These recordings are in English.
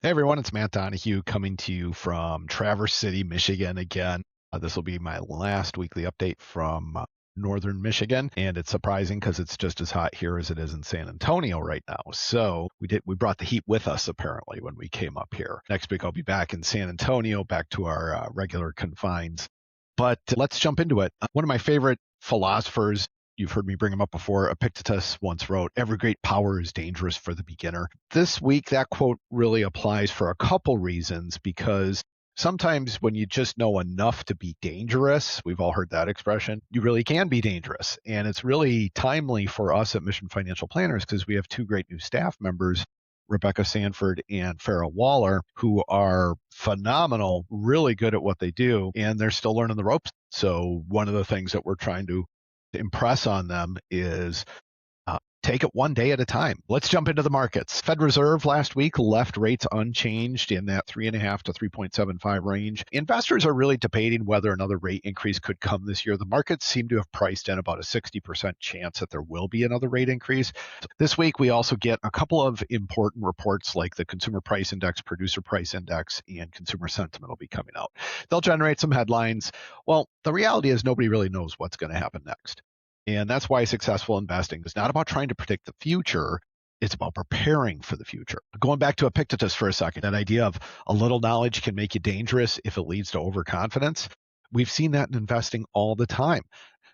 Hey everyone, it's Matt Donahue coming to you from Traverse City, Michigan again. This will be my last weekly update from northern Michigan, and it's surprising because it's just as hot here as it is in San Antonio right now. So we brought the heat with us apparently when we came up here. Next week I'll be back in San Antonio, back to our regular confines. But let's jump into it. One of my favorite philosophers, you've heard me bring him up before, Epictetus once wrote, "Every great power is dangerous for the beginner." This week, that quote really applies for a couple reasons because sometimes when you just know enough to be dangerous, we've all heard that expression, you really can be dangerous. And it's really timely for us at Mission Financial Planners because we have two great new staff members, Rebecca Sanford and Farrah Waller, who are phenomenal, really good at what they do, and they're still learning the ropes. So one of the things that we're trying to impress on them is take it one day at a time. Let's jump into the markets. Fed Reserve last week left rates unchanged in that 3.5 to 3.75 range. Investors are really debating whether another rate increase could come this year. The markets seem to have priced in about a 60% chance that there will be another rate increase. This week, we also get a couple of important reports like the Consumer Price Index, Producer Price Index, and Consumer Sentiment will be coming out. They'll generate some headlines. Well, the reality is nobody really knows what's going to happen next. And that's why successful investing is not about trying to predict the future. It's about preparing for the future. Going back to Epictetus for a second, that idea of a little knowledge can make you dangerous if it leads to overconfidence. We've seen that in investing all the time.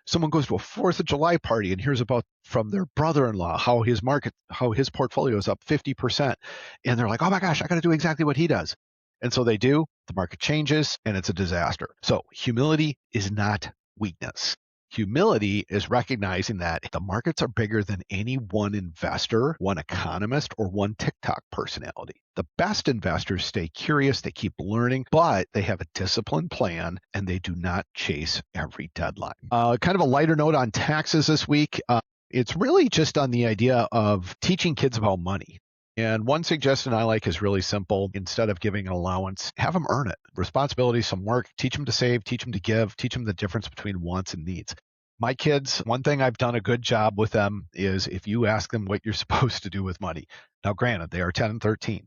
Someone goes to a 4th of July party and hears about from their brother-in-law how his portfolio is up 50%. And they're like, oh my gosh, I got to do exactly what he does. And so they do, the market changes, and it's a disaster. So humility is not weakness. Humility is recognizing that the markets are bigger than any one investor, one economist, or one TikTok personality. The best investors stay curious, they keep learning, but they have a disciplined plan and they do not chase every deadline. Kind of a lighter note on taxes this week. It's really just on the idea of teaching kids about money. And one suggestion I like is really simple. Instead of giving an allowance, have them earn it. Responsibility, some work, teach them to save, teach them to give, teach them the difference between wants and needs. My kids, one thing I've done a good job with them is if you ask them what you're supposed to do with money. Now, granted, they are 10 and 13.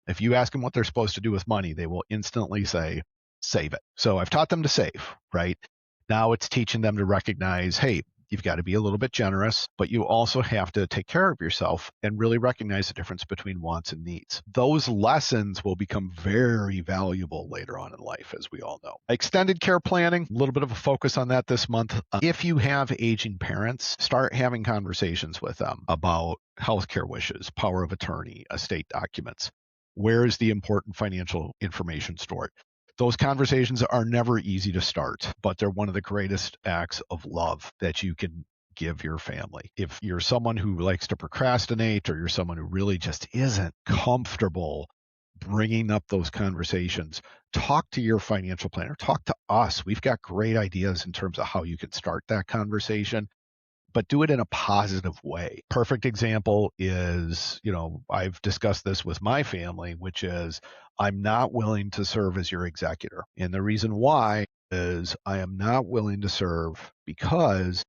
If you ask them what they're supposed to do with money, they will instantly say, save it. So I've taught them to save, right? Now it's teaching them to recognize, hey, you've got to be a little bit generous, but you also have to take care of yourself and really recognize the difference between wants and needs. Those lessons will become very valuable later on in life, as we all know. Extended care planning, a little bit of a focus on that this month. If you have aging parents, start having conversations with them about healthcare wishes, power of attorney, estate documents. Where is the important financial information stored? Those conversations are never easy to start, but they're one of the greatest acts of love that you can give your family. If you're someone who likes to procrastinate or you're someone who really just isn't comfortable bringing up those conversations, talk to your financial planner, talk to us. We've got great ideas in terms of how you can start that conversation, but do it in a positive way. Perfect example is, I've discussed this with my family, which is I'm not willing to serve as your executor. And the reason why is I am not willing to serve because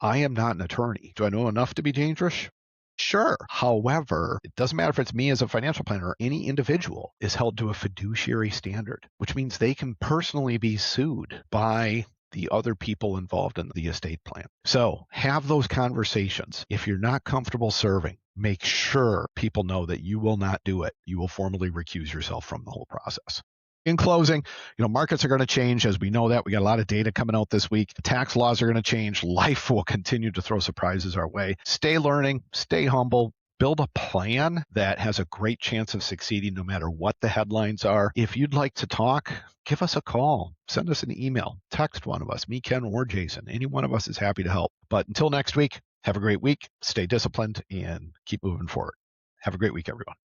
I am not an attorney. Do I know enough to be dangerous? Sure. However, it doesn't matter if it's me as a financial planner or any individual is held to a fiduciary standard, which means they can personally be sued by the other people involved in the estate plan. So have those conversations. If you're not comfortable serving, make sure people know that you will not do it. You will formally recuse yourself from the whole process. In closing, markets are going to change. As we know that, we got a lot of data coming out this week. Tax laws are going to change. Life will continue to throw surprises our way. Stay learning, stay humble, build a plan that has a great chance of succeeding no matter what the headlines are. If you'd like to talk, give us a call, send us an email, text one of us, me, Ken, or Jason. Any one of us is happy to help. But until next week, have a great week, stay disciplined, and keep moving forward. Have a great week, everyone.